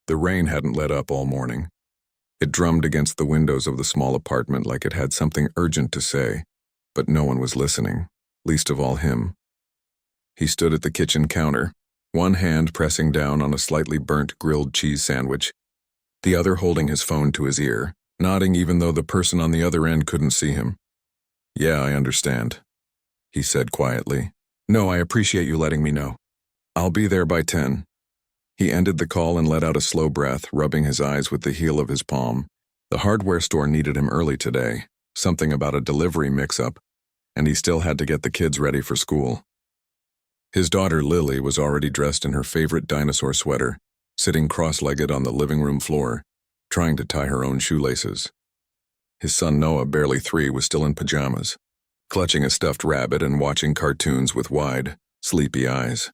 The rain hadn't let up all morning. It drummed against the windows of the small apartment like it had something urgent to say, but no one was listening, least of all him. He stood at the kitchen counter, one hand pressing down on a slightly burnt grilled cheese sandwich, the other holding his phone to his ear, nodding even though the person on the other end couldn't see him. "Yeah, I understand," he said quietly. "No, I appreciate you letting me know. I'll be there by 10. He ended the call and let out a slow breath, rubbing his eyes with the heel of his palm. The hardware store needed him early today, something about a delivery mix-up, and he still had to get the kids ready for school. His daughter Lily was already dressed in her favorite dinosaur sweater, sitting cross-legged on the living room floor, trying to tie her own shoelaces. His son Noah, barely 3, was still in pajamas, clutching a stuffed rabbit and watching cartoons with wide, sleepy eyes.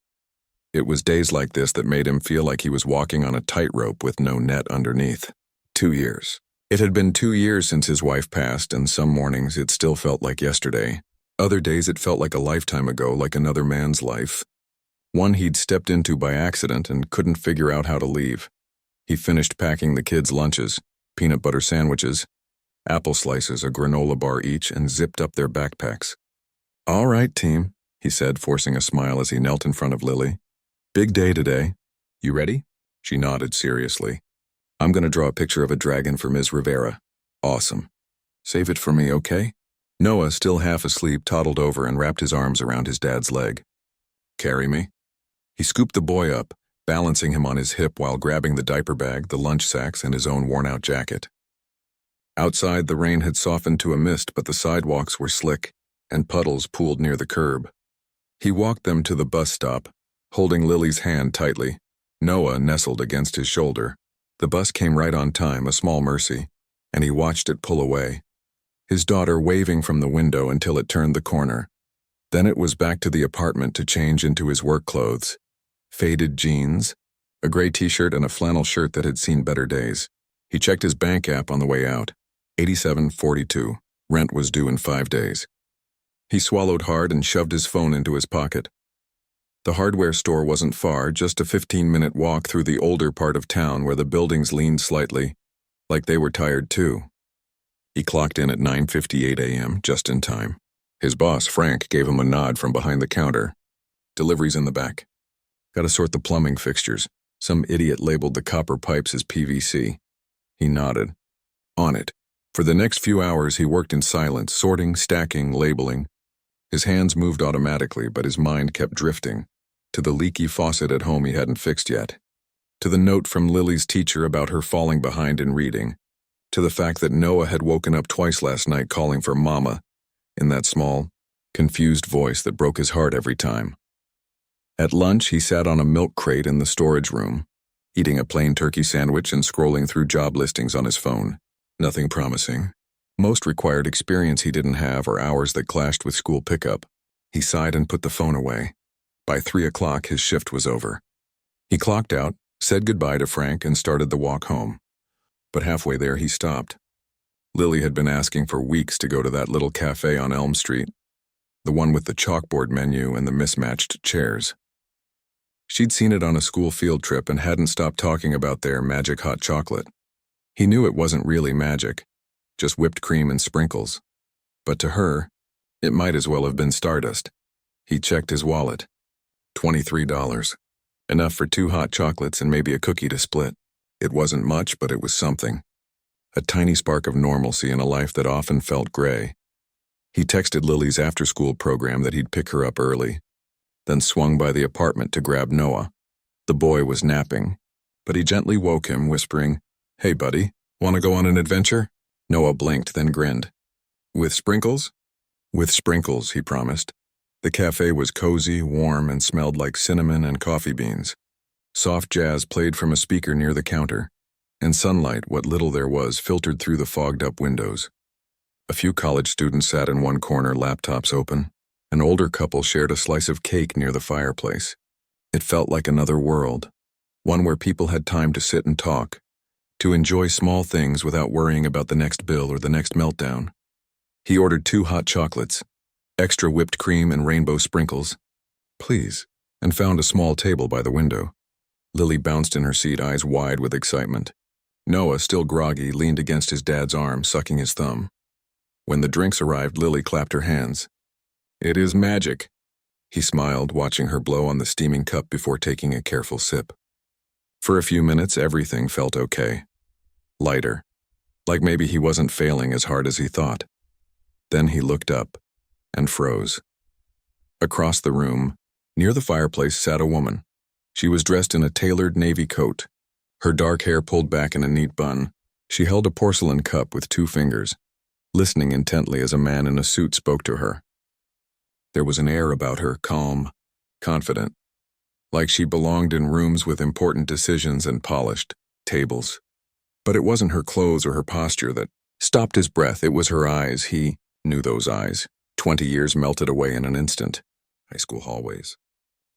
It was days like this that made him feel like he was walking on a tightrope with no net underneath. 2 years. It had been 2 years since his wife passed, and some mornings it still felt like yesterday. Other days it felt like a lifetime ago, like another man's life. One he'd stepped into by accident and couldn't figure out how to leave. He finished packing the kids' lunches, peanut butter sandwiches, apple slices, a granola bar each, and zipped up their backpacks. "All right, team," he said, forcing a smile as he knelt in front of Lily. "Big day today. You ready?" She nodded seriously. "I'm going to draw a picture of a dragon for Ms. Rivera." "Awesome. Save it for me, okay?" Noah, still half asleep, toddled over and wrapped his arms around his dad's leg. "Carry me?" He scooped the boy up, balancing him on his hip while grabbing the diaper bag, the lunch sacks, and his own worn-out jacket. Outside, the rain had softened to a mist, but the sidewalks were slick, and puddles pooled near the curb. He walked them to the bus stop, holding Lily's hand tightly. Noah nestled against his shoulder. The bus came right on time, a small mercy, and he watched it pull away, his daughter waving from the window until it turned the corner. Then it was back to the apartment to change into his work clothes. Faded jeans, a gray t-shirt, and a flannel shirt that had seen better days. He checked his bank app on the way out. $87.42. Rent was due in 5 days. He swallowed hard and shoved his phone into his pocket. The hardware store wasn't far, just a 15-minute walk through the older part of town where the buildings leaned slightly, like they were tired too. He clocked in at 9:58 a.m., just in time. His boss, Frank, gave him a nod from behind the counter. "Delivery's in the back. Gotta sort the plumbing fixtures. Some idiot labeled the copper pipes as PVC." He nodded. On it. For the next few hours he worked in silence, sorting, stacking, labeling. His hands moved automatically, but his mind kept drifting. To the leaky faucet at home he hadn't fixed yet. To the note from Lily's teacher about her falling behind in reading. To the fact that Noah had woken up twice last night calling for Mama, in that small, confused voice that broke his heart every time. At lunch, he sat on a milk crate in the storage room, eating a plain turkey sandwich and scrolling through job listings on his phone. Nothing promising. Most required experience he didn't have or hours that clashed with school pickup. He sighed and put the phone away. By 3 o'clock, his shift was over. He clocked out, said goodbye to Frank, and started the walk home. But halfway there, he stopped. Lily had been asking for weeks to go to that little cafe on Elm Street, the one with the chalkboard menu and the mismatched chairs. She'd seen it on a school field trip and hadn't stopped talking about their magic hot chocolate. He knew it wasn't really magic, just whipped cream and sprinkles. But to her, it might as well have been stardust. He checked his wallet. $23. Enough for 2 hot chocolates and maybe a cookie to split. It wasn't much, but it was something. A tiny spark of normalcy in a life that often felt gray. He texted Lily's after-school program that he'd pick her up early, then swung by the apartment to grab Noah. The boy was napping, but he gently woke him, whispering, "Hey, buddy, want to go on an adventure?" Noah blinked, then grinned. "With sprinkles?" "With sprinkles," he promised. The cafe was cozy, warm, and smelled like cinnamon and coffee beans. Soft jazz played from a speaker near the counter, and sunlight, what little there was, filtered through the fogged-up windows. A few college students sat in one corner, laptops open. An older couple shared a slice of cake near the fireplace. It felt like another world, one where people had time to sit and talk, to enjoy small things without worrying about the next bill or the next meltdown. He ordered 2 hot chocolates, extra whipped cream and rainbow sprinkles, please, and found a small table by the window. Lily bounced in her seat, eyes wide with excitement. Noah, still groggy, leaned against his dad's arm, sucking his thumb. When the drinks arrived, Lily clapped her hands. "It is magic." He smiled, watching her blow on the steaming cup before taking a careful sip. For a few minutes, everything felt okay. Lighter. Like maybe he wasn't failing as hard as he thought. Then he looked up and froze. Across the room, near the fireplace, sat a woman. She was dressed in a tailored navy coat. Her dark hair pulled back in a neat bun. She held a porcelain cup with 2 fingers, listening intently as a man in a suit spoke to her. There was an air about her, calm, confident, like she belonged in rooms with important decisions and polished tables. But it wasn't her clothes or her posture that stopped his breath. It was her eyes. He knew those eyes. 20 years melted away in an instant. High school hallways.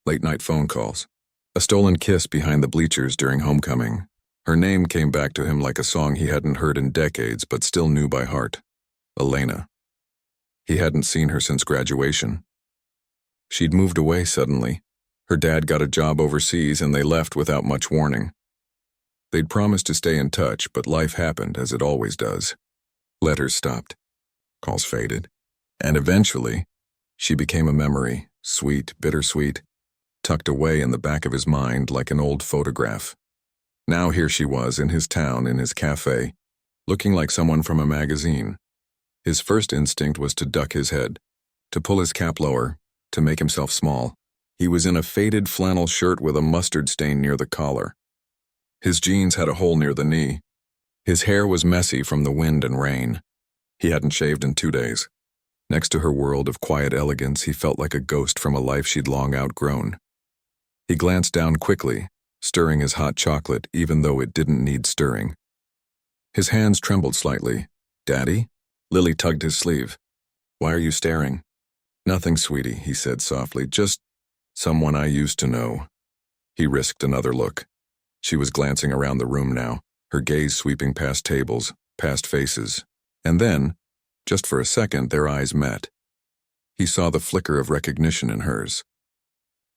Late-night phone calls. A stolen kiss behind the bleachers during homecoming. Her name came back to him like a song he hadn't heard in decades but still knew by heart. Elena. He hadn't seen her since graduation. She'd moved away suddenly. Her dad got a job overseas and they left without much warning. They'd promised to stay in touch, but life happened, as it always does. Letters stopped. Calls faded. And eventually, she became a memory, sweet, bittersweet, tucked away in the back of his mind like an old photograph. Now here she was, in his town, in his cafe, looking like someone from a magazine. His first instinct was to duck his head, to pull his cap lower, to make himself small. He was in a faded flannel shirt with a mustard stain near the collar. His jeans had a hole near the knee. His hair was messy from the wind and rain. He hadn't shaved in 2 days. Next to her world of quiet elegance, he felt like a ghost from a life she'd long outgrown. He glanced down quickly, stirring his hot chocolate even though it didn't need stirring. His hands trembled slightly. "Daddy?" Lily tugged his sleeve. "Why are you staring?" "Nothing, sweetie," he said softly. "Just someone I used to know." He risked another look. She was glancing around the room now, her gaze sweeping past tables, past faces. And then, just for a second, their eyes met. He saw the flicker of recognition in hers.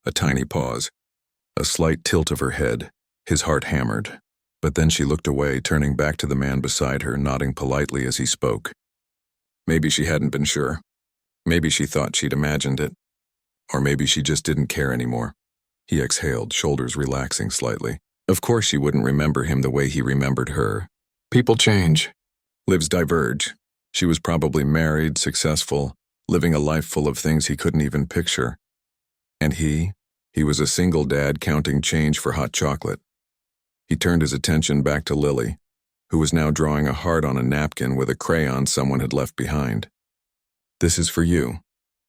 A tiny pause, a slight tilt of her head, his heart hammered. But then she looked away, turning back to the man beside her, nodding politely as he spoke. Maybe she hadn't been sure. Maybe she thought she'd imagined it. Or maybe she just didn't care anymore. He exhaled, shoulders relaxing slightly. Of course she wouldn't remember him the way he remembered her. People change. Lives diverge. She was probably married, successful, living a life full of things he couldn't even picture. And he was a single dad counting change for hot chocolate. He turned his attention back to Lily, who was now drawing a heart on a napkin with a crayon someone had left behind. "This is for you,"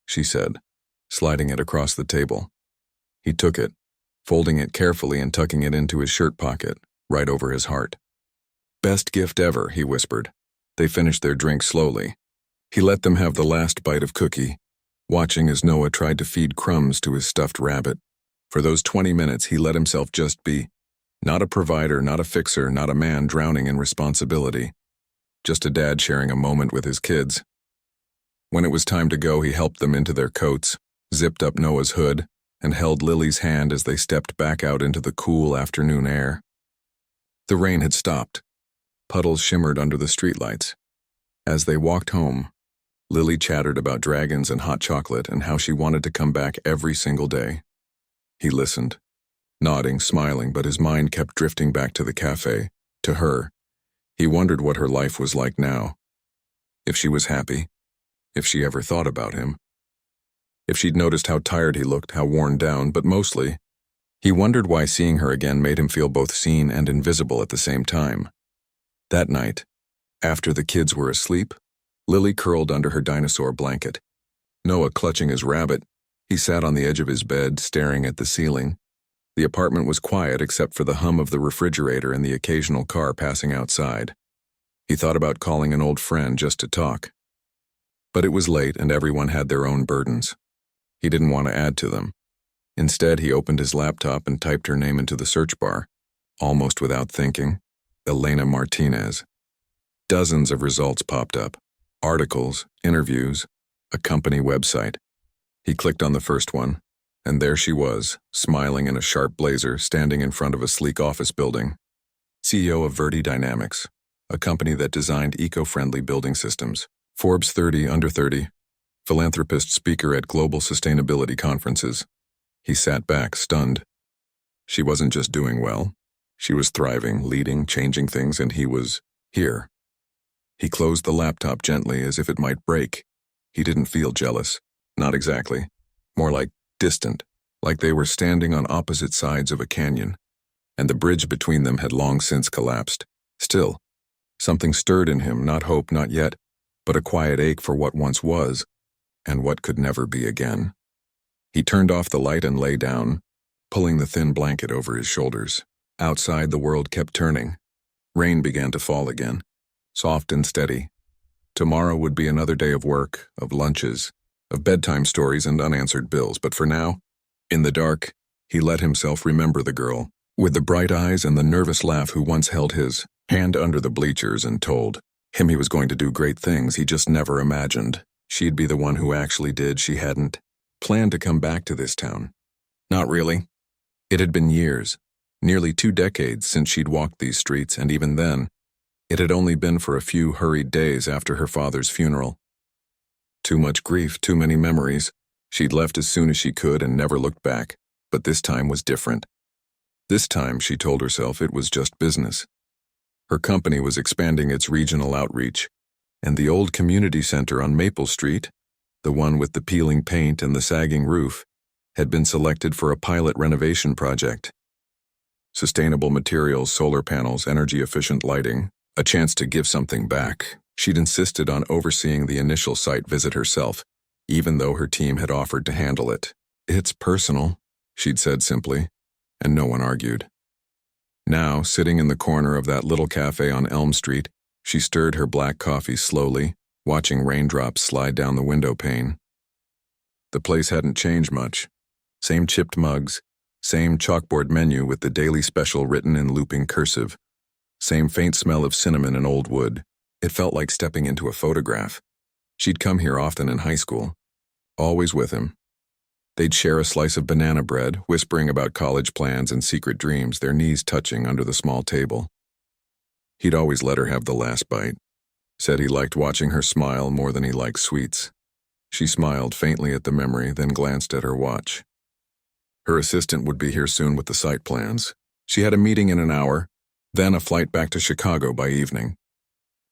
she said, sliding it across the table. He took it, folding it carefully and tucking it into his shirt pocket, right over his heart. "Best gift ever," he whispered. They finished their drink slowly. He let them have the last bite of cookie, watching as Noah tried to feed crumbs to his stuffed rabbit. For those 20 minutes, he let himself just be. Not a provider, not a fixer, not a man drowning in responsibility. Just a dad sharing a moment with his kids. When it was time to go, he helped them into their coats, zipped up Noah's hood, and held Lily's hand as they stepped back out into the cool afternoon air. The rain had stopped. Puddles shimmered under the streetlights. As they walked home, Lily chattered about dragons and hot chocolate and how she wanted to come back every single day. He listened, nodding, smiling, but his mind kept drifting back to the cafe, to her. He wondered what her life was like now. If she was happy. If she ever thought about him. If she'd noticed how tired he looked, how worn down, but mostly, he wondered why seeing her again made him feel both seen and invisible at the same time. That night, after the kids were asleep, Lily curled under her dinosaur blanket. Noah clutching his rabbit, he sat on the edge of his bed, staring at the ceiling. The apartment was quiet except for the hum of the refrigerator and the occasional car passing outside. He thought about calling an old friend just to talk. But it was late and everyone had their own burdens. He didn't want to add to them. Instead, he opened his laptop and typed her name into the search bar, almost without thinking. Elena Martinez. Dozens of results popped up. Articles, interviews, a company website. He clicked on the first one. And there she was, smiling in a sharp blazer, standing in front of a sleek office building. CEO of Verdi Dynamics, a company that designed eco-friendly building systems. Forbes 30 under 30, philanthropist speaker at global sustainability conferences. He sat back, stunned. She wasn't just doing well. She was thriving, leading, changing things, and he was here. He closed the laptop gently as if it might break. He didn't feel jealous. Not exactly. More like distant, like they were standing on opposite sides of a canyon, and the bridge between them had long since collapsed. Still, something stirred in him, not hope, not yet, but a quiet ache for what once was, and what could never be again. He turned off the light and lay down, pulling the thin blanket over his shoulders. Outside, the world kept turning. Rain began to fall again, soft and steady. Tomorrow would be another day of work, of lunches, of bedtime stories and unanswered bills, but for now, in the dark, he let himself remember the girl, with the bright eyes and the nervous laugh who once held his hand under the bleachers and told him he was going to do great things he just never imagined. She'd be the one who actually did. She hadn't planned to come back to this town. Not really. It had been years, nearly 2 decades since she'd walked these streets, and even then, it had only been for a few hurried days after her father's funeral. Too much grief, too many memories. She'd left as soon as she could and never looked back, but this time was different. This time, she told herself, it was just business. Her company was expanding its regional outreach, and the old community center on Maple Street, the one with the peeling paint and the sagging roof, had been selected for a pilot renovation project. Sustainable materials, solar panels, energy-efficient lighting, a chance to give something back. She'd insisted on overseeing the initial site visit herself, even though her team had offered to handle it. It's personal, she'd said simply, and no one argued. Now, sitting in the corner of that little cafe on Elm Street, she stirred her black coffee slowly, watching raindrops slide down the window pane. The place hadn't changed much. Same chipped mugs, same chalkboard menu with the daily special written in looping cursive, same faint smell of cinnamon and old wood. It felt like stepping into a photograph. She'd come here often in high school, always with him. They'd share a slice of banana bread, whispering about college plans and secret dreams, their knees touching under the small table. He'd always let her have the last bite, said he liked watching her smile more than he liked sweets. She smiled faintly at the memory, then glanced at her watch. Her assistant would be here soon with the site plans. She had a meeting in an hour, then a flight back to Chicago by evening.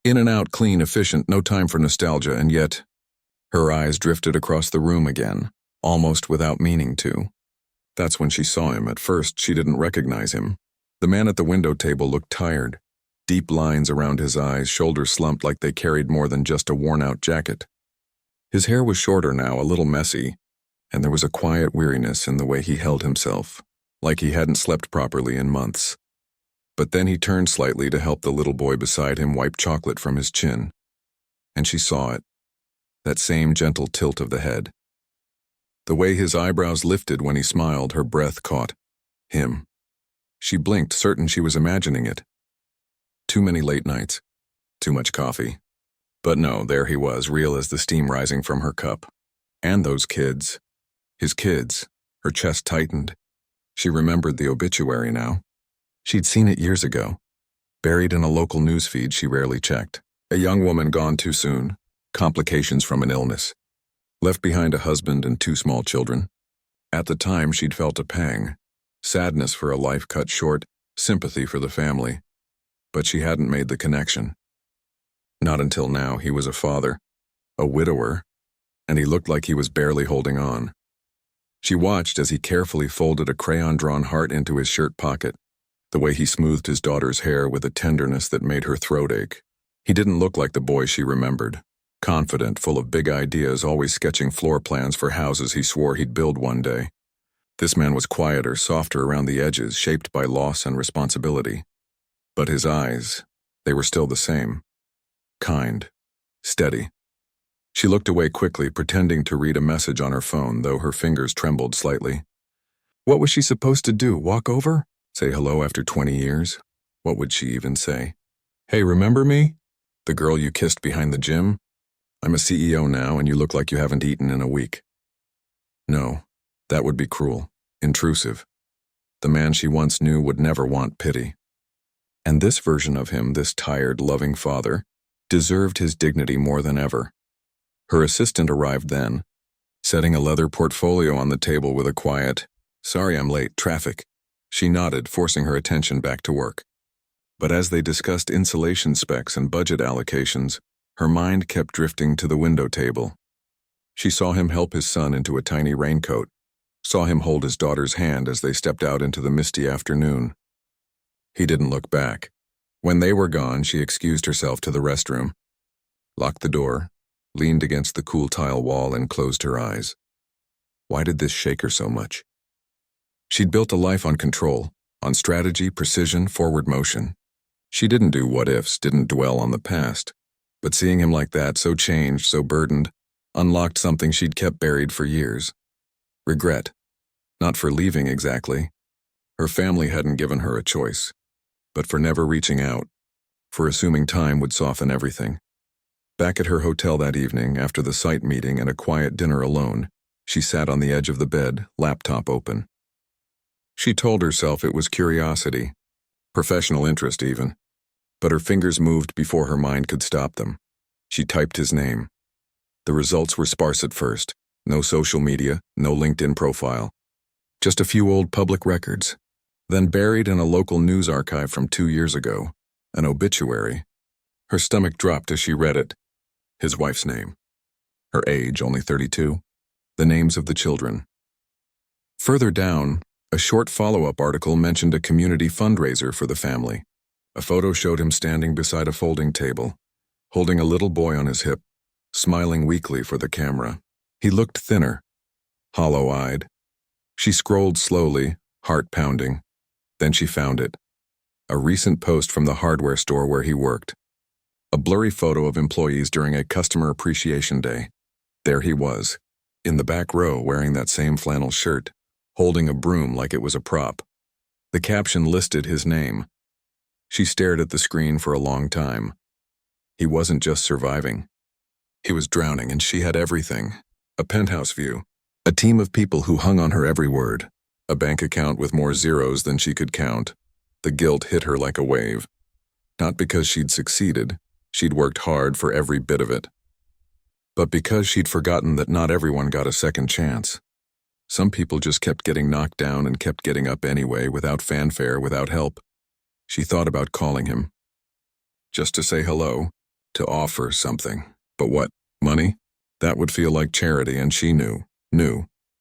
In and out, clean, efficient, no time for nostalgia, and yet, her eyes drifted across the room again, almost without meaning to. That's when she saw him. At first, she didn't recognize him. The man at the window table looked tired, deep lines around his eyes, shoulders slumped like they carried more than just a worn-out jacket. His hair was shorter now, a little messy, and there was a quiet weariness in the way he held himself, like he hadn't slept properly in months. But then he turned slightly to help the little boy beside him wipe chocolate from his chin. And she saw it, that same gentle tilt of the head. The way his eyebrows lifted when he smiled, her breath caught him. She blinked, certain she was imagining it. Too many late nights, too much coffee. But no, there he was, real as the steam rising from her cup. And those kids. His kids. Her chest tightened. She remembered the obituary now. She'd seen it years ago, buried in a local newsfeed she rarely checked. A young woman gone too soon, complications from an illness, left behind a husband and 2 small children. At the time, she'd felt a pang, sadness for a life cut short, sympathy for the family. But she hadn't made the connection. Not until now. He was a father, a widower, and he looked like he was barely holding on. She watched as he carefully folded a crayon-drawn heart into his shirt pocket, the way he smoothed his daughter's hair with a tenderness that made her throat ache. He didn't look like the boy she remembered, confident, full of big ideas, always sketching floor plans for houses he swore he'd build one day. This man was quieter, softer around the edges, shaped by loss and responsibility. But his eyes, they were still the same. Kind, steady. She looked away quickly, pretending to read a message on her phone, though her fingers trembled slightly. What was she supposed to do, walk over? Say hello after 20 years? What would she even say? Hey, remember me? The girl you kissed behind the gym? I'm a CEO now, and you look like you haven't eaten in a week. No, That would be cruel, intrusive. The man she once knew would never want pity. And this version of him, this tired, loving father, deserved his dignity more than ever. Her assistant arrived then, setting a leather portfolio on the table with a quiet, "Sorry I'm late, traffic." She nodded, forcing her attention back to work. But as they discussed insulation specs and budget allocations, her mind kept drifting to the window table. She saw him help his son into a tiny raincoat, saw him hold his daughter's hand as they stepped out into the misty afternoon. He didn't look back. When they were gone, she excused herself to the restroom, locked the door, leaned against the cool tile wall, and closed her eyes. Why did this shake her so much? She'd built a life on control, on strategy, precision, forward motion. She didn't do what-ifs, didn't dwell on the past. But seeing him like that, so changed, so burdened, unlocked something she'd kept buried for years. Regret. Not for leaving exactly. Her family hadn't given her a choice. But for never reaching out. For assuming time would soften everything. Back at her hotel that evening, after the site meeting and a quiet dinner alone, she sat on the edge of the bed, laptop open. She told herself it was curiosity, professional interest even. But her fingers moved before her mind could stop them. She typed his name. The results were sparse at first. No social media, no LinkedIn profile. Just a few old public records. Then buried in a local news archive from 2 years ago, an obituary. Her stomach dropped as she read it. His wife's name. Her age, only 32. The names of the children. Further down, a short follow-up article mentioned a community fundraiser for the family. A photo showed him standing beside a folding table, holding a little boy on his hip, smiling weakly for the camera. He looked thinner, hollow-eyed. She scrolled slowly, heart pounding. Then she found it. A recent post from the hardware store where he worked. A blurry photo of employees during a customer appreciation day. There he was, in the back row wearing that same flannel shirt, holding a broom like it was a prop. The caption listed his name. She stared at the screen for a long time. He wasn't just surviving. He was drowning, and she had everything. A penthouse view. A team of people who hung on her every word. A bank account with more zeros than she could count. The guilt hit her like a wave. Not because she'd succeeded. She'd worked hard for every bit of it. But because she'd forgotten that not everyone got a second chance. Some people just kept getting knocked down and kept getting up anyway, without fanfare, without help. She thought about calling him. Just to say hello, to offer something. But what? Money? That would feel like charity, and she knew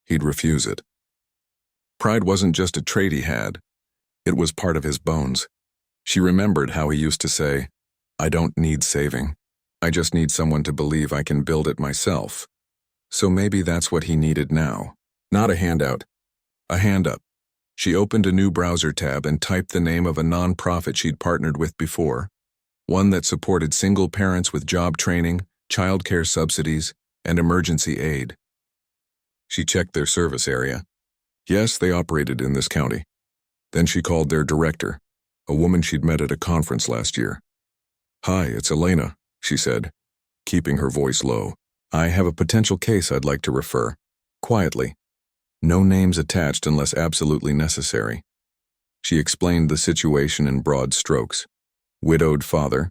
he'd refuse it. Pride wasn't just a trait he had. It was part of his bones. She remembered how he used to say, "I don't need saving. I just need someone to believe I can build it myself." So maybe that's what he needed now. Not a handout. A hand up. She opened a new browser tab and typed the name of a nonprofit she'd partnered with before. One that supported single parents with job training, childcare subsidies, and emergency aid. She checked their service area. Yes, they operated in this county. Then she called their director, a woman she'd met at a conference last year. "Hi, it's Elena," she said, keeping her voice low. "I have a potential case I'd like to refer." Quietly. No names attached unless absolutely necessary. She explained the situation in broad strokes. Widowed father,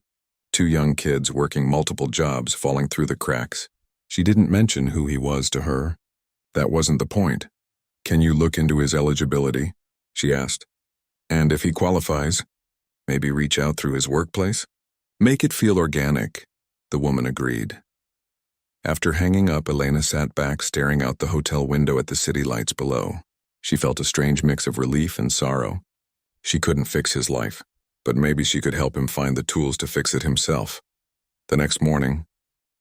2 young kids working multiple jobs, falling through the cracks. She didn't mention who he was to her. That wasn't the point. "Can you look into his eligibility?" she asked. "And if he qualifies, maybe reach out through his workplace?" "Make it feel organic," the woman agreed. After hanging up, Elena sat back, staring out the hotel window at the city lights below. She felt a strange mix of relief and sorrow. She couldn't fix his life, but maybe she could help him find the tools to fix it himself. The next morning,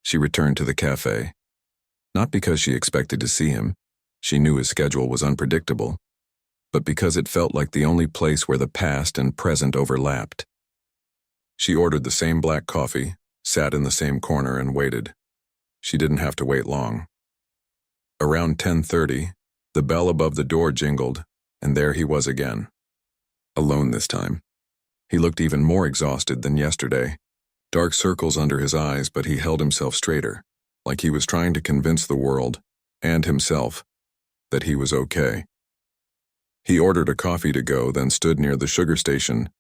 she returned to the cafe. Not because she expected to see him. She knew his schedule was unpredictable. But because it felt like the only place where the past and present overlapped. She ordered the same black coffee, sat in the same corner, and waited. She didn't have to wait long. Around 10:30, the bell above the door jingled, and there he was again. Alone this time. He looked even more exhausted than yesterday. Dark circles under his eyes, but he held himself straighter, like he was trying to convince the world, and himself, that he was okay. He ordered a coffee to go, then stood near the sugar station,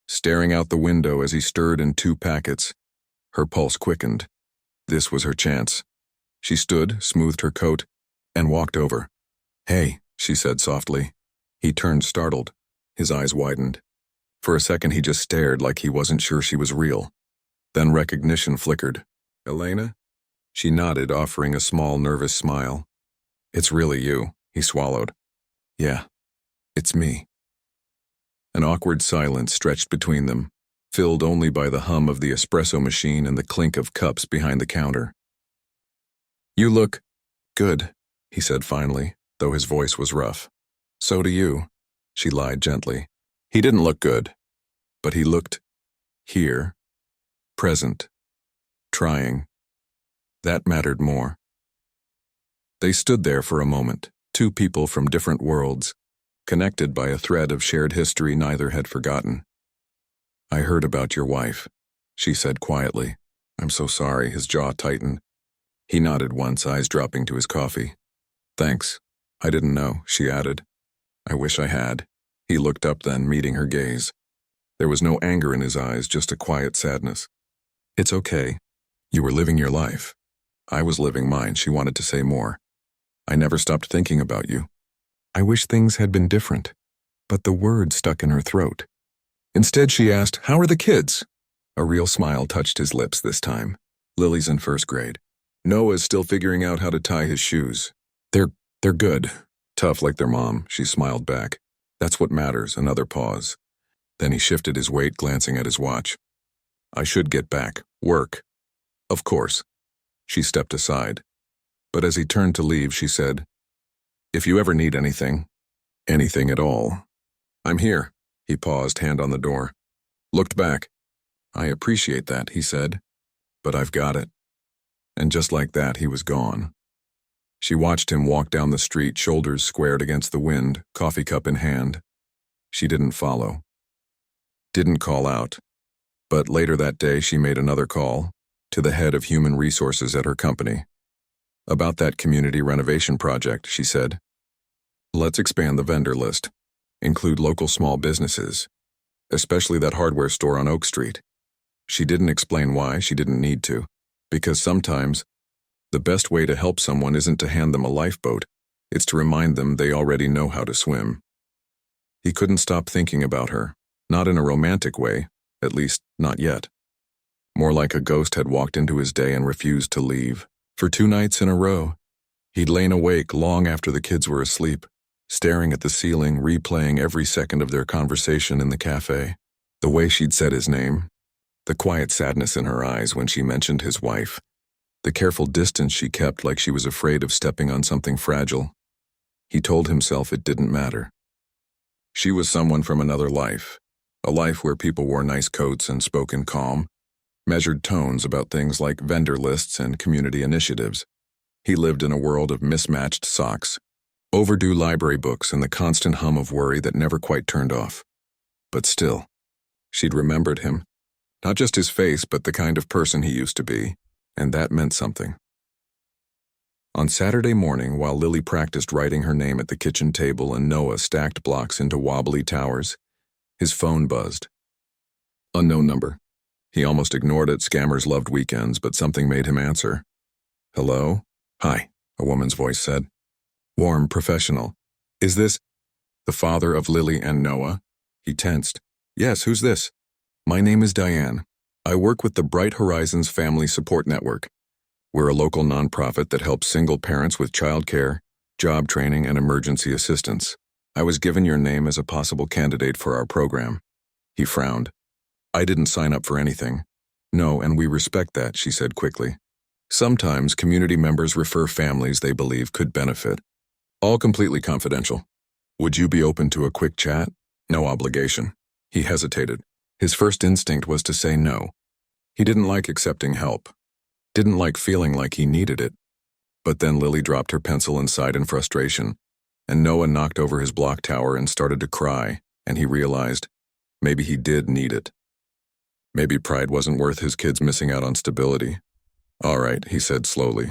staring out the window as he stirred in 2 packets. Her pulse quickened. This was her chance. She stood, smoothed her coat, and walked over. "Hey," she said softly. He turned startled. His eyes widened. For a second he just stared like he wasn't sure she was real. Then recognition flickered. "Elena?" She nodded, offering a small, nervous smile. "It's really you," he swallowed. "Yeah, it's me." An awkward silence stretched between them, filled only by the hum of the espresso machine and the clink of cups behind the counter. "You look good," he said finally, though his voice was rough. "So do you," she lied gently. He didn't look good, but he looked here, present, trying. That mattered more. They stood there for a moment, 2 people from different worlds, connected by a thread of shared history neither had forgotten. "I heard about your wife," she said quietly. "I'm so sorry." His jaw tightened. He nodded once, eyes dropping to his coffee. "Thanks. I didn't know," she added. "I wish I had." He looked up then, meeting her gaze. There was no anger in his eyes, just a quiet sadness. "It's okay. You were living your life. I was living mine." She wanted to say more. "I never stopped thinking about you." I wish things had been different, but the words stuck in her throat. Instead, she asked, "How are the kids?" A real smile touched his lips this time. "Lily's in 1st grade. Noah's still figuring out how to tie his shoes. They're good. Tough like their mom," she smiled back. "That's what matters." Another pause. Then he shifted his weight, glancing at his watch. "I should get back. Work." "Of course." She stepped aside. But as he turned to leave, she said, "If you ever need anything at all, I'm here." He paused, hand on the door. Looked back. "I appreciate that," he said, "but I've got it." And just like that, he was gone. She watched him walk down the street, shoulders squared against the wind, coffee cup in hand. She didn't follow. Didn't call out. But later that day, she made another call to the head of human resources at her company. About that community renovation project, she said. "Let's expand the vendor list. Include local small businesses, especially that hardware store on Oak Street." She didn't explain why. She didn't need to, because sometimes the best way to help someone isn't to hand them a lifeboat, it's to remind them they already know how to swim. He couldn't stop thinking about her, not in a romantic way, at least not yet. More like a ghost had walked into his day and refused to leave. For 2 nights in a row, he'd lain awake long after the kids were asleep, staring at the ceiling, replaying every second of their conversation in the cafe. The way she'd said his name, the quiet sadness in her eyes when she mentioned his wife, the careful distance she kept like she was afraid of stepping on something fragile. He told himself it didn't matter. She was someone from another life, a life where people wore nice coats and spoke in calm, measured tones about things like vendor lists and community initiatives. He lived in a world of mismatched socks, overdue library books, and the constant hum of worry that never quite turned off. But still, she'd remembered him. Not just his face, but the kind of person he used to be, and that meant something. On Saturday morning, while Lily practiced writing her name at the kitchen table and Noah stacked blocks into wobbly towers, his phone buzzed. Unknown number. He almost ignored it. Scammers loved weekends, but something made him answer. "Hello?" "Hi," a woman's voice said. Warm, professional. "Is this the father of Lily and Noah?" He tensed. "Yes, who's this?" "My name is Diane. I work with the Bright Horizons Family Support Network. We're a local nonprofit that helps single parents with childcare, job training, and emergency assistance. I was given your name as a possible candidate for our program." He frowned. "I didn't sign up for anything." "No, and we respect that," she said quickly. "Sometimes community members refer families they believe could benefit. All completely confidential. Would you be open to a quick chat? No obligation." He hesitated. His first instinct was to say no. He didn't like accepting help. Didn't like feeling like he needed it. But then Lily dropped her pencil and sighed in frustration, and Noah knocked over his block tower and started to cry, and he realized maybe he did need it. Maybe pride wasn't worth his kids missing out on stability. "All right," he said slowly.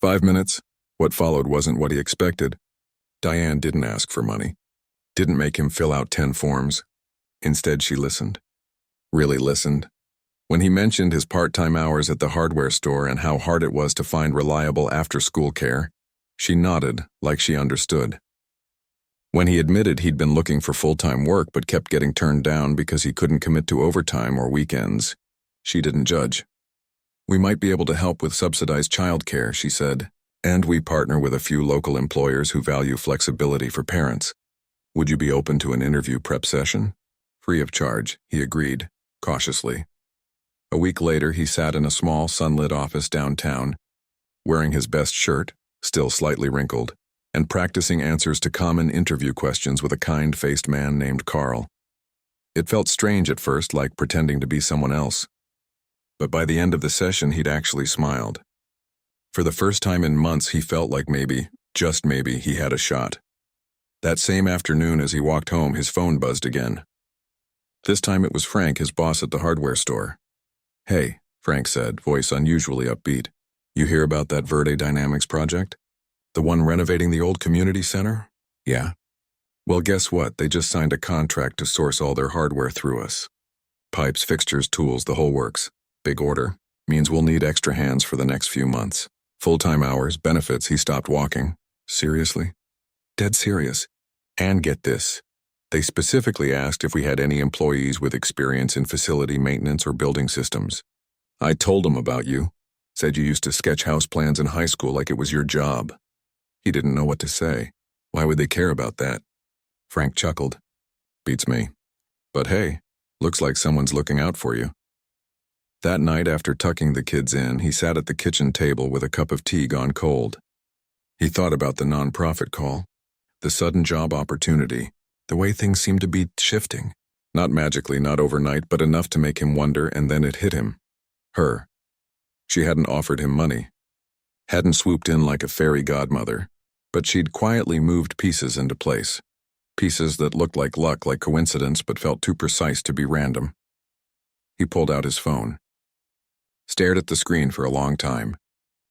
5 minutes. What followed wasn't what he expected. Diane didn't ask for money, didn't make him fill out 10 forms. Instead, she listened. Really listened. When he mentioned his part-time hours at the hardware store and how hard it was to find reliable after-school care, she nodded like she understood. When he admitted he'd been looking for full-time work but kept getting turned down because he couldn't commit to overtime or weekends, she didn't judge. "We might be able to help with subsidized childcare," she said, "and we partner with a few local employers who value flexibility for parents. Would you be open to an interview prep session?" "Free of charge," he agreed, cautiously. A week later, he sat in a small, sunlit office downtown, wearing his best shirt, still slightly wrinkled, and practicing answers to common interview questions with a kind-faced man named Carl. It felt strange at first, like pretending to be someone else. But by the end of the session, he'd actually smiled. For the first time in months, he felt like maybe, just maybe, he had a shot. That same afternoon, as he walked home, his phone buzzed again. This time it was Frank, his boss at the hardware store. "Hey," Frank said, voice unusually upbeat. "You hear about that Verde Dynamics project? The one renovating the old community center?" "Yeah." "Well, guess what? They just signed a contract to source all their hardware through us. Pipes, fixtures, tools, the whole works. Big order. Means we'll need extra hands for the next few months. Full-time hours, benefits." He stopped walking. "Seriously?" "Dead serious. And get this. They specifically asked if we had any employees with experience in facility maintenance or building systems. I told them about you. Said you used to sketch house plans in high school like it was your job." He didn't know what to say. Why would they care about that? Frank chuckled. "Beats me. But hey, looks like someone's looking out for you." That night, after tucking the kids in, he sat at the kitchen table with a cup of tea gone cold. He thought about the nonprofit call, the sudden job opportunity, the way things seemed to be shifting. Not magically, not overnight, but enough to make him wonder, and then it hit him. Her. She hadn't offered him money. Hadn't swooped in like a fairy godmother, but she'd quietly moved pieces into place. Pieces that looked like luck, like coincidence, but felt too precise to be random. He pulled out his phone. Stared at the screen for a long time.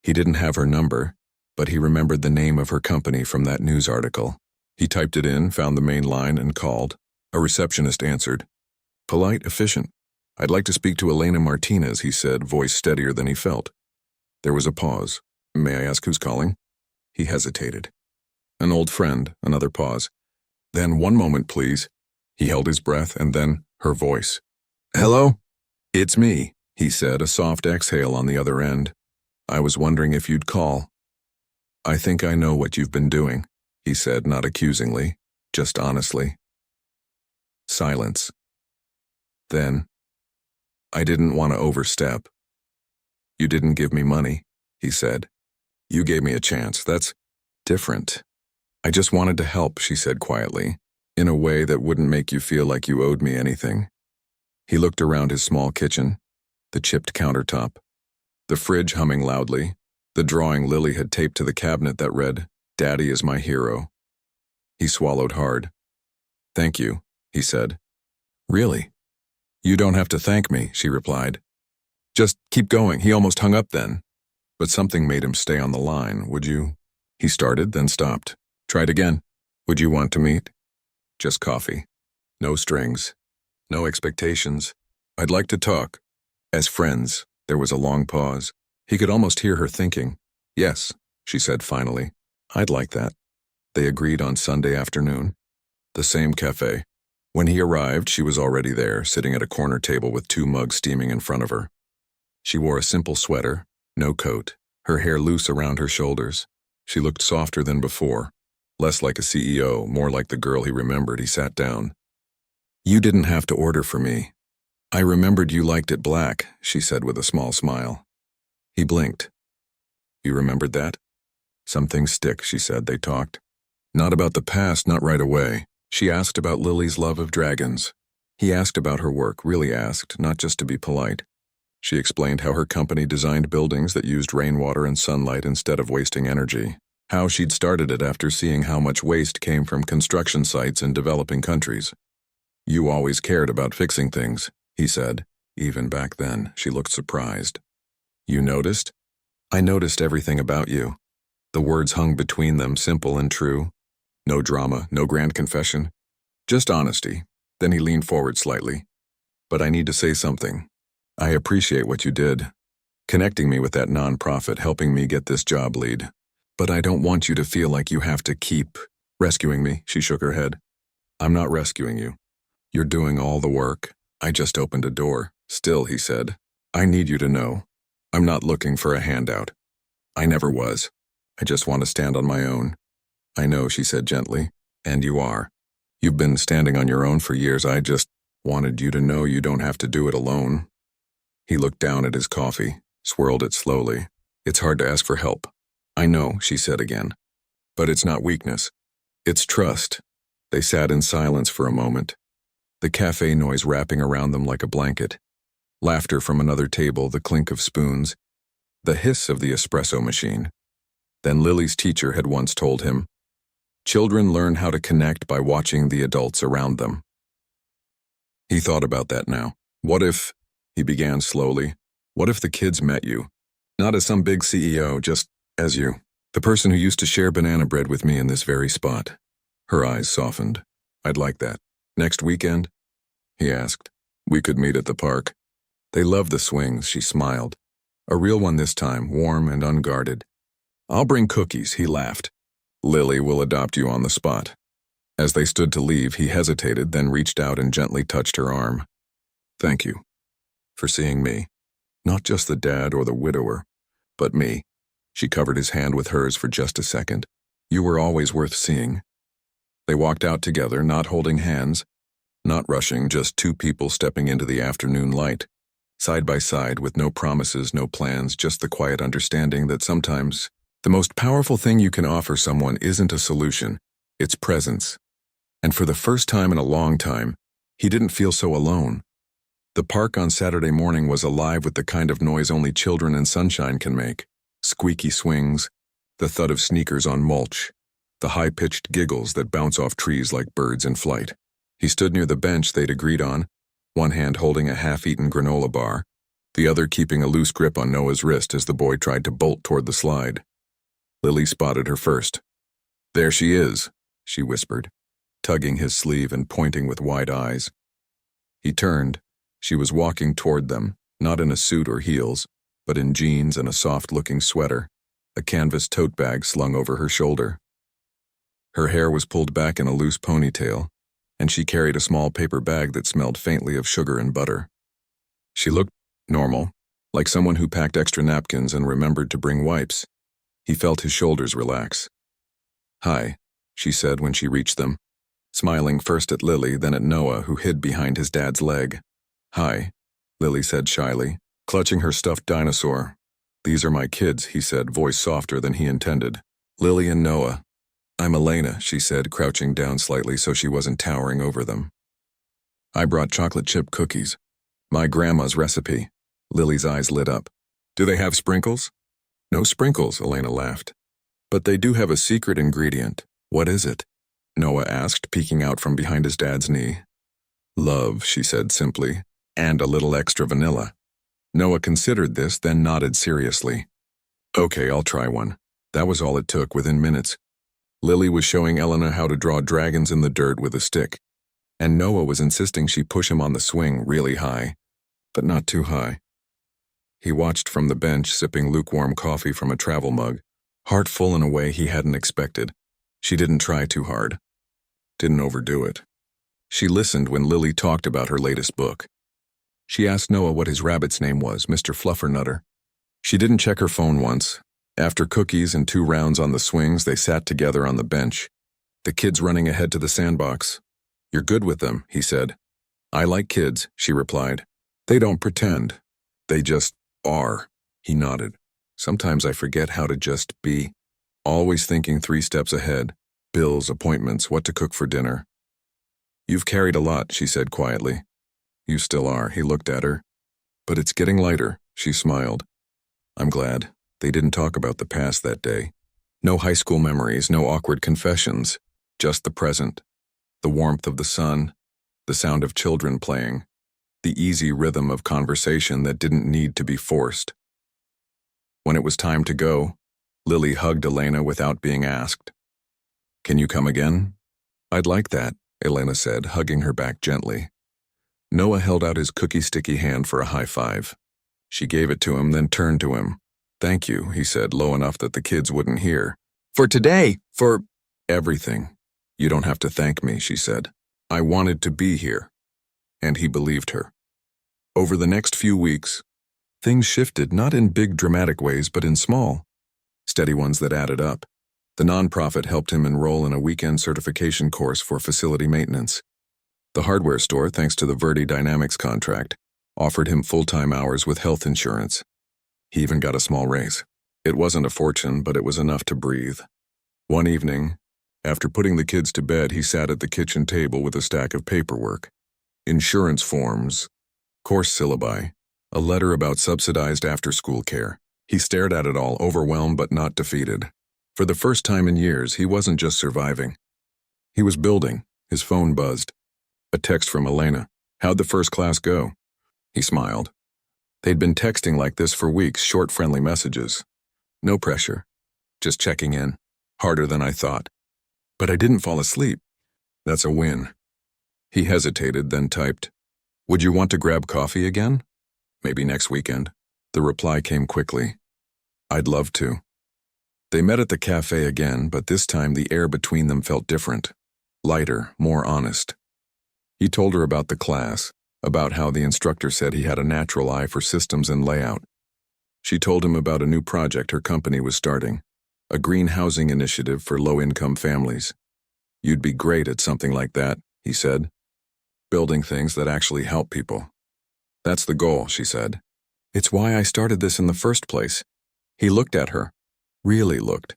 He didn't have her number, but he remembered the name of her company from that news article. He typed it in, found the main line, and called. A receptionist answered. "Polite, efficient. I'd like to speak to Elena Martinez," he said, voice steadier than he felt. There was a pause. "May I ask who's calling?" He hesitated. "An old friend," another pause. Then, "One moment, please." He held his breath, and then her voice. "Hello? It's me," he said, a soft exhale on the other end. "I was wondering if you'd call." "I think I know what you've been doing," he said, not accusingly, just honestly. Silence. Then, "I didn't want to overstep." "You didn't give me money," he said. "You gave me a chance. That's different." "I just wanted to help," she said quietly, "in a way that wouldn't make you feel like you owed me anything." He looked around his small kitchen, the chipped countertop, the fridge humming loudly, the drawing Lily had taped to the cabinet that read, "Daddy is my hero." He swallowed hard. "Thank you," he said. "Really?" "You don't have to thank me," she replied. "Just keep going." He almost hung up then. But something made him stay on the line. "Would you?" He started, then stopped. Tried again. "Would you want to meet?" "Just coffee. No strings. No expectations. I'd like to talk. As friends." There was a long pause. He could almost hear her thinking. "Yes," she said finally. "I'd like that." They agreed on Sunday afternoon. The same cafe. When he arrived, she was already there, sitting at a corner table with 2 mugs steaming in front of her. She wore a simple sweater, no coat, her hair loose around her shoulders. She looked softer than before, less like a CEO, more like the girl he remembered. He sat down. "You didn't have to order for me. I remembered you liked it black," she said with a small smile. He blinked. "You remembered that?" "Some things stick," she said. They talked. Not about the past, not right away. She asked about Lily's love of dragons. He asked about her work, really asked, not just to be polite. She explained how her company designed buildings that used rainwater and sunlight instead of wasting energy. How she'd started it after seeing how much waste came from construction sites in developing countries. "You always cared about fixing things," he said. Even back then, she looked surprised. "You noticed?" "I noticed everything about you." The words hung between them, simple and true. No drama, no grand confession. Just honesty. Then he leaned forward slightly. But I need to say something. I appreciate what you did. Connecting me with that nonprofit, helping me get this job lead. But I don't want you to feel like you have to keep rescuing me, she shook her head. I'm not rescuing you. You're doing all the work. I just opened a door. Still, he said, I need you to know. I'm not looking for a handout. I never was. I just want to stand on my own. I know, she said gently, and you are. You've been standing on your own for years. I just wanted you to know you don't have to do it alone. He looked down at his coffee, swirled it slowly. It's hard to ask for help. I know, she said again. But it's not weakness. It's trust. They sat in silence for a moment, the cafe noise wrapping around them like a blanket. Laughter from another table, the clink of spoons, the hiss of the espresso machine. Then Lily's teacher had once told him, children learn how to connect by watching the adults around them. He thought about that now. What if, he began slowly, what if the kids met you? Not as some big CEO, just as you. The person who used to share banana bread with me in this very spot. Her eyes softened. I'd like that. Next weekend? He asked. We could meet at the park. They love the swings, she smiled. A real one this time, warm and unguarded. I'll bring cookies, he laughed. Lily will adopt you on the spot. As they stood to leave, he hesitated, then reached out and gently touched her arm. Thank you. For seeing me. Not just the dad or the widower, but me. She covered his hand with hers for just a second. You were always worth seeing. They walked out together, not holding hands, not rushing, just two people stepping into the afternoon light. Side by side, with no promises, no plans, just the quiet understanding that sometimes the most powerful thing you can offer someone isn't a solution, it's presence. And for the first time in a long time, he didn't feel so alone. The park on Saturday morning was alive with the kind of noise only children and sunshine can make. Squeaky swings, the thud of sneakers on mulch, the high-pitched giggles that bounce off trees like birds in flight. He stood near the bench they'd agreed on, one hand holding a half-eaten granola bar, the other keeping a loose grip on Noah's wrist as the boy tried to bolt toward the slide. Lily spotted her first. There she is, she whispered, tugging his sleeve and pointing with wide eyes. He turned. She was walking toward them, not in a suit or heels, but in jeans and a soft-looking sweater, a canvas tote bag slung over her shoulder. Her hair was pulled back in a loose ponytail, and she carried a small paper bag that smelled faintly of sugar and butter. She looked normal, like someone who packed extra napkins and remembered to bring wipes. He felt his shoulders relax. Hi, she said when she reached them, smiling first at Lily, then at Noah, who hid behind his dad's leg. Hi, Lily said shyly, clutching her stuffed dinosaur. These are my kids, he said, voice softer than he intended. Lily and Noah. I'm Elena, she said, crouching down slightly so she wasn't towering over them. I brought chocolate chip cookies. My grandma's recipe. Lily's eyes lit up. Do they have sprinkles? No sprinkles, Elena laughed. But they do have a secret ingredient. What is it? Noah asked, peeking out from behind his dad's knee. Love, she said simply, and a little extra vanilla. Noah considered this, then nodded seriously. Okay, I'll try one. That was all it took, within minutes. Lily was showing Elena how to draw dragons in the dirt with a stick, and Noah was insisting she push him on the swing really high, but not too high. He watched from the bench, sipping lukewarm coffee from a travel mug, heart full in a way he hadn't expected. She didn't try too hard. Didn't overdo it. She listened when Lily talked about her latest book. She asked Noah what his rabbit's name was, Mr. Fluffernutter. She didn't check her phone once. After cookies and 2 rounds on the swings, they sat together on the bench, the kids running ahead to the sandbox. You're good with them, he said. I like kids, she replied. They don't pretend. They just are, he nodded. Sometimes I forget how to just be. Always thinking 3 steps ahead. Bills, appointments, what to cook for dinner. You've carried a lot, she said quietly. You still are, he looked at her. But it's getting lighter, she smiled. I'm glad. They didn't talk about the past that day. No high school memories, no awkward confessions, just the present. The warmth of the sun, the sound of children playing, the easy rhythm of conversation that didn't need to be forced. When it was time to go, Lily hugged Elena without being asked. Can you come again? I'd like that, Elena said, hugging her back gently. Noah held out his cookie-sticky hand for a high five. She gave it to him, then turned to him. Thank you, he said, low enough that the kids wouldn't hear. For today, for everything. You don't have to thank me, she said. I wanted to be here. And he believed her. Over the next few weeks, things shifted not in big dramatic ways, but in small, steady ones that added up. The nonprofit helped him enroll in a weekend certification course for facility maintenance. The hardware store, thanks to the Verdi Dynamics contract, offered him full-time hours with health insurance. He even got a small raise. It wasn't a fortune, but it was enough to breathe. One evening, after putting the kids to bed, he sat at the kitchen table with a stack of paperwork. Insurance forms, course syllabi, a letter about subsidized after-school care. He stared at it all, overwhelmed but not defeated. For the first time in years, he wasn't just surviving. He was building. His phone buzzed. A text from Elena. How'd the first class go? He smiled. They'd been texting like this for weeks, short, friendly messages. No pressure. Just checking in. Harder than I thought. But I didn't fall asleep. That's a win. He hesitated, then typed, Would you want to grab coffee again? Maybe next weekend. The reply came quickly. I'd love to. They met at the cafe again, but this time the air between them felt different. Lighter, more honest. He told her about the class, about how the instructor said he had a natural eye for systems and layout. She told him about a new project her company was starting, a green housing initiative for low-income families. You'd be great at something like that, he said. Building things that actually help people. That's the goal, she said. It's why I started this in the first place. He looked at her. Really looked.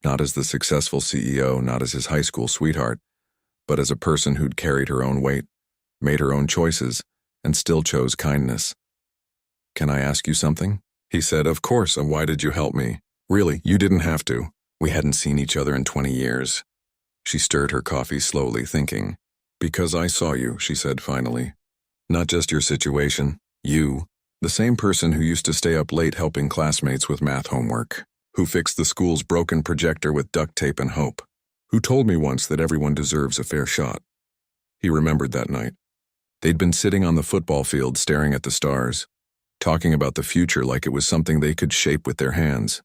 Not as the successful CEO, not as his high school sweetheart, but as a person who'd carried her own weight, made her own choices, and still chose kindness. Can I ask you something? He said, Of course, and why did you help me? Really, you didn't have to. We hadn't seen each other in 20 years. She stirred her coffee slowly, thinking. Because I saw you, she said finally. Not just your situation, you, the same person who used to stay up late helping classmates with math homework, who fixed the school's broken projector with duct tape and hope, who told me once that everyone deserves a fair shot. He remembered that night. They'd been sitting on the football field staring at the stars, talking about the future like it was something they could shape with their hands.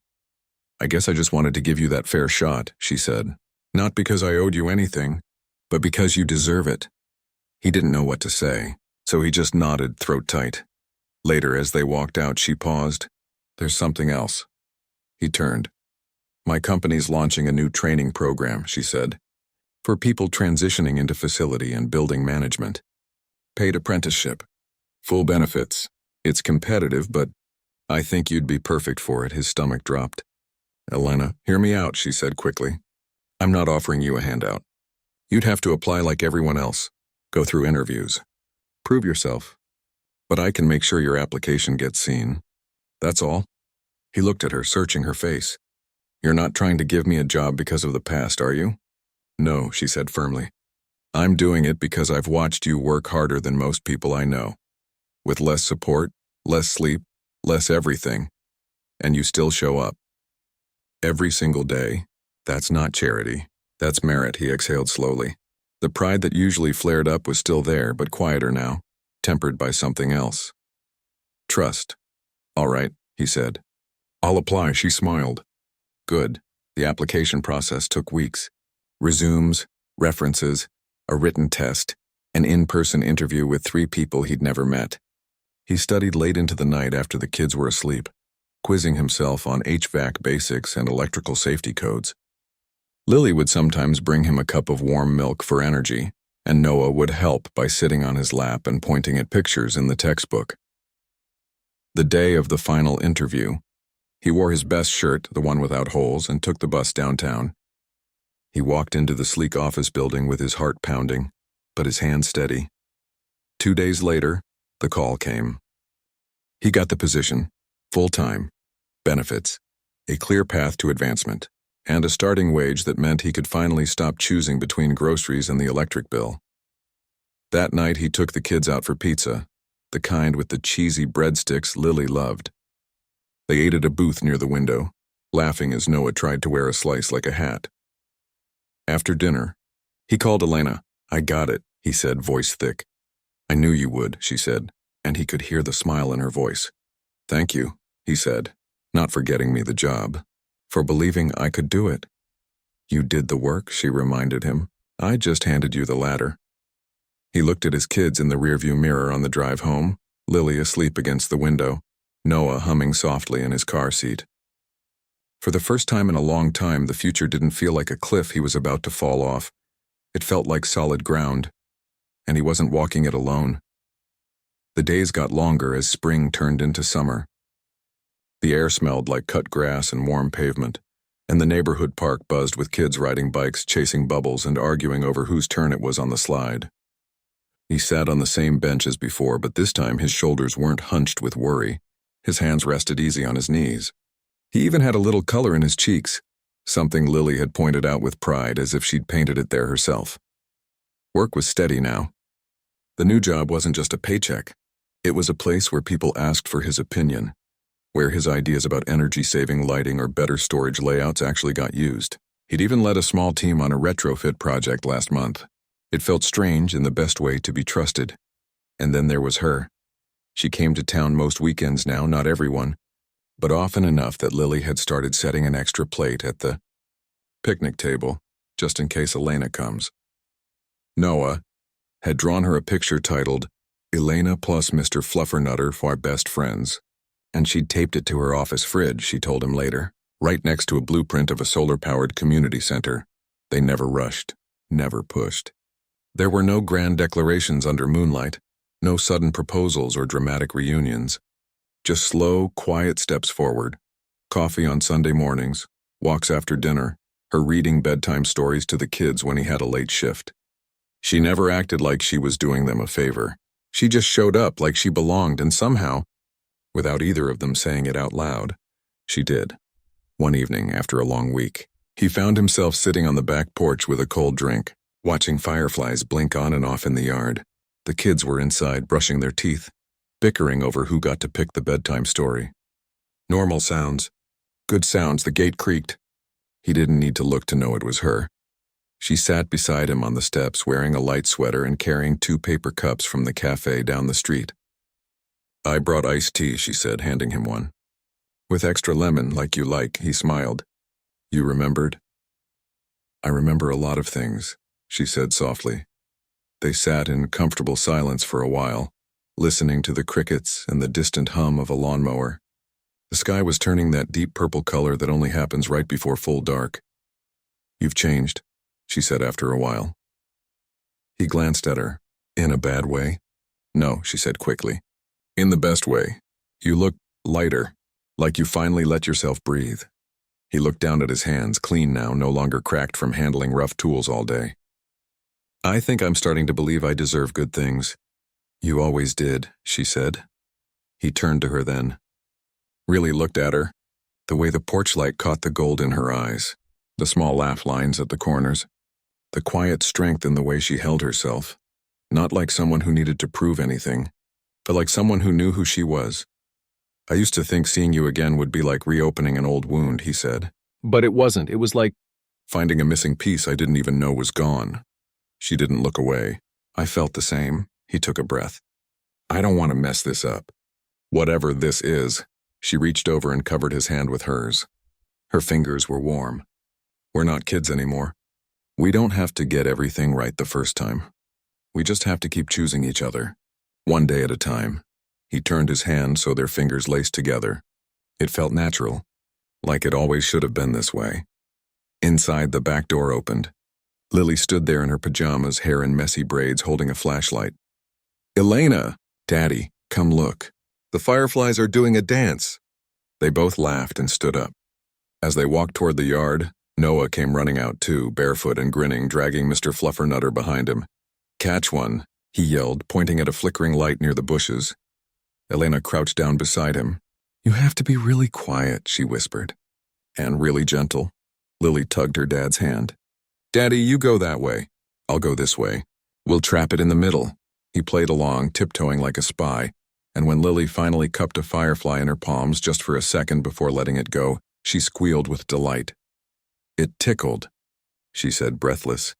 I guess I just wanted to give you that fair shot, she said. Not because I owed you anything, but because you deserve it. He didn't know what to say, so he just nodded, throat tight. Later, as they walked out, she paused. There's something else. He turned. My company's launching a new training program, she said, for people transitioning into facility and building management. Paid apprenticeship. Full benefits. It's competitive, but I think you'd be perfect for it. His stomach dropped. Elena, hear me out, she said quickly. I'm not offering you a handout. You'd have to apply like everyone else. Go through interviews. Prove yourself. But I can make sure your application gets seen. That's all. He looked at her, searching her face. You're not trying to give me a job because of the past, are you? No, she said firmly. I'm doing it because I've watched you work harder than most people I know. With less support, less sleep, less everything. And you still show up. Every single day. That's not charity. That's merit, he exhaled slowly. The pride that usually flared up was still there, but quieter now, tempered by something else. Trust. All right, he said. I'll apply, she smiled. Good. The application process took weeks. Resumes, references, a written test, an in-person interview with 3 people he'd never met. He studied late into the night after the kids were asleep, quizzing himself on HVAC basics and electrical safety codes. Lily would sometimes bring him a cup of warm milk for energy, and Noah would help by sitting on his lap and pointing at pictures in the textbook. The day of the final interview, he wore his best shirt, the one without holes, and took the bus downtown. He walked into the sleek office building with his heart pounding, but his hand steady. 2 days later, the call came. He got the position, full-time, benefits, a clear path to advancement, and a starting wage that meant he could finally stop choosing between groceries and the electric bill. That night he took the kids out for pizza, the kind with the cheesy breadsticks Lily loved. They ate at a booth near the window, laughing as Noah tried to wear a slice like a hat. After dinner, he called Elena. "I got it," he said, voice thick. "I knew you would," she said, and he could hear the smile in her voice. "Thank you," he said, "not for getting me the job, for believing I could do it." "You did the work," she reminded him. "I just handed you the ladder." He looked at his kids in the rearview mirror on the drive home, Lily asleep against the window, Noah humming softly in his car seat. For the first time in a long time, the future didn't feel like a cliff he was about to fall off. It felt like solid ground, and he wasn't walking it alone. The days got longer as spring turned into summer. The air smelled like cut grass and warm pavement, and the neighborhood park buzzed with kids riding bikes, chasing bubbles, and arguing over whose turn it was on the slide. He sat on the same bench as before, but this time his shoulders weren't hunched with worry. His hands rested easy on his knees. He even had a little color in his cheeks, something Lily had pointed out with pride, as if she'd painted it there herself. Work was steady now. The new job wasn't just a paycheck. It was a place where people asked for his opinion, where his ideas about energy-saving lighting or better storage layouts actually got used. He'd even led a small team on a retrofit project last month. It felt strange in the best way to be trusted. And then there was her. She came to town most weekends now, not everyone, but often enough that Lily had started setting an extra plate at the picnic table, just in case Elena comes. Noah had drawn her a picture titled, "Elena plus Mr. Fluffernutter for best friends," and she'd taped it to her office fridge, she told him later, right next to a blueprint of a solar-powered community center. They never rushed, never pushed. There were no grand declarations under moonlight, no sudden proposals or dramatic reunions. Just slow, quiet steps forward. Coffee on Sunday mornings, walks after dinner, her reading bedtime stories to the kids when he had a late shift. She never acted like she was doing them a favor. She just showed up like she belonged, and somehow, without either of them saying it out loud, she did. One evening, after a long week, he found himself sitting on the back porch with a cold drink, watching fireflies blink on and off in the yard. The kids were inside brushing their teeth, bickering over who got to pick the bedtime story. Normal sounds. Good sounds. The gate creaked. He didn't need to look to know it was her. She sat beside him on the steps, wearing a light sweater and carrying 2 paper cups from the cafe down the street. "I brought iced tea," she said, handing him one. "With extra lemon, like you like," he smiled. "You remembered?" "I remember a lot of things," she said softly. They sat in comfortable silence for a while, listening to the crickets and the distant hum of a lawnmower. The sky was turning that deep purple color that only happens right before full dark. "You've changed," she said after a while. He glanced at her. "In a bad way?" "No," she said quickly. "In the best way. You look lighter, like you finally let yourself breathe." He looked down at his hands, clean now, no longer cracked from handling rough tools all day. "I think I'm starting to believe I deserve good things." "You always did," she said. He turned to her then. Really looked at her, the way the porch light caught the gold in her eyes, the small laugh lines at the corners, the quiet strength in the way she held herself, not like someone who needed to prove anything, but like someone who knew who she was. "I used to think seeing you again would be like reopening an old wound," he said. "But it wasn't. It was like finding a missing piece I didn't even know was gone." She didn't look away. "I felt the same." He took a breath. "I don't want to mess this up. Whatever this is." She reached over and covered his hand with hers. Her fingers were warm. "We're not kids anymore. We don't have to get everything right the first time. We just have to keep choosing each other, one day at a time." He turned his hand so their fingers laced together. It felt natural, like it always should have been this way. Inside, the back door opened. Lily stood there in her pajamas, hair in messy braids, holding a flashlight. "Elena!" "Daddy, come look. The fireflies are doing a dance." They both laughed and stood up. As they walked toward the yard, Noah came running out too, barefoot and grinning, dragging Mr. Fluffernutter behind him. "Catch one," he yelled, pointing at a flickering light near the bushes. Elena crouched down beside him. "You have to be really quiet," she whispered. "And really gentle." Lily tugged her dad's hand. "Daddy, you go that way. I'll go this way. We'll trap it in the middle." He played along, tiptoeing like a spy, and when Lily finally cupped a firefly in her palms just for a second before letting it go, she squealed with delight. It tickled. she said, breathless.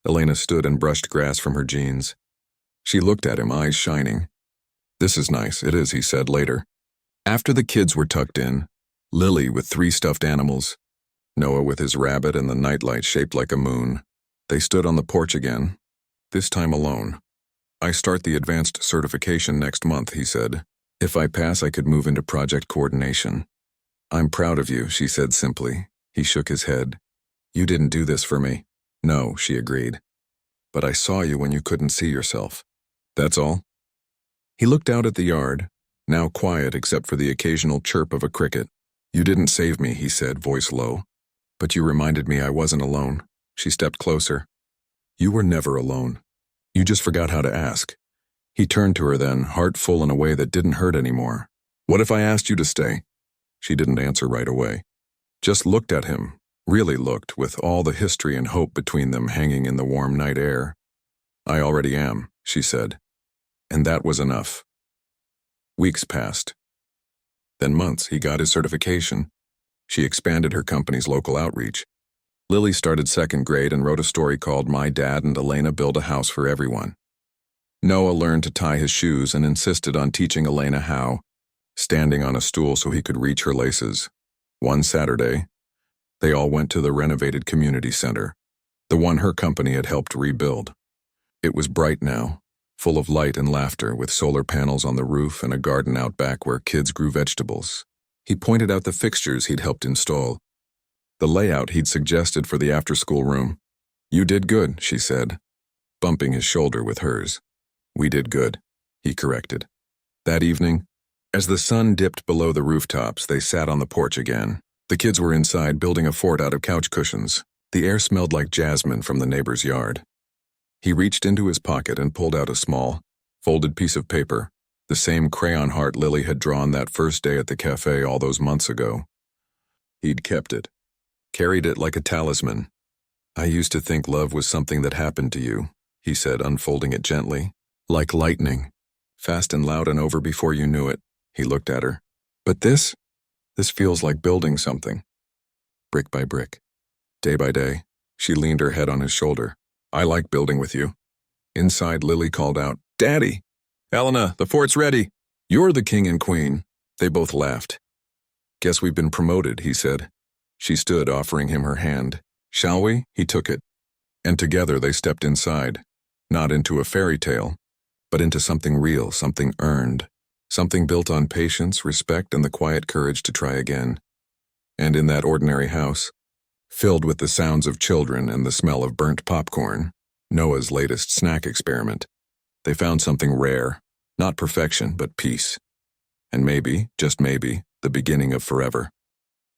Elena stood and brushed grass from her jeans. She looked at him, eyes shining. "This is nice, it is," he said later. After the kids were tucked in, Lily with 3 stuffed animals, Noah with his rabbit and the nightlight shaped like a moon, they stood on the porch again, this time alone. "I start the advanced certification next month," he said. "If I pass, I could move into project coordination." "I'm proud of you," she said simply. He shook his head. "You didn't do this for me." "No," she agreed. "But I saw you when you couldn't see yourself. That's all." He looked out at the yard, now quiet except for the occasional chirp of a cricket. "You didn't save me," he said, voice low. "But you reminded me I wasn't alone." She stepped closer. "You were never alone. You just forgot how to ask." He turned to her then, heart full in a way that didn't hurt anymore. "What if I asked you to stay?" She didn't answer right away. Just looked at him, really looked, with all the history and hope between them hanging in the warm night air. "I already am," she said. And that was enough. Weeks passed. Then months. He got his certification. She expanded her company's local outreach. Lily started 2nd grade and wrote a story called My Dad and Elena Build a House for Everyone. Noah learned to tie his shoes and insisted on teaching Elena how, standing on a stool so he could reach her laces. One Saturday, they all went to the renovated community center, the one her company had helped rebuild. It was bright now, full of light and laughter, with solar panels on the roof and a garden out back where kids grew vegetables. He pointed out the fixtures he'd helped install, the layout he'd suggested for the after-school room. "You did good," she said, bumping his shoulder with hers. "We did good," he corrected. That evening, as the sun dipped below the rooftops, they sat on the porch again. The kids were inside building a fort out of couch cushions. The air smelled like jasmine from the neighbor's yard. He reached into his pocket and pulled out a small, folded piece of paper, the same crayon heart Lily had drawn that first day at the cafe all those months ago. He'd kept it, carried it like a talisman. "I used to think love was something that happened to you," he said, unfolding it gently. "Like lightning, fast and loud and over before you knew it." He looked at her. "But this feels like building something. Brick by brick, day by day." She leaned her head on his shoulder. "I like building with you." Inside, Lily called out, "Daddy! Elena, the fort's ready. You're the king and queen." They both laughed. "Guess we've been promoted," he said. She stood, offering him her hand. "Shall we?" He took it. And together they stepped inside, not into a fairy tale, but into something real, something earned, something built on patience, respect, and the quiet courage to try again. And in that ordinary house, filled with the sounds of children and the smell of burnt popcorn, Noah's latest snack experiment, they found something rare, not perfection, but peace. And maybe, just maybe, the beginning of forever.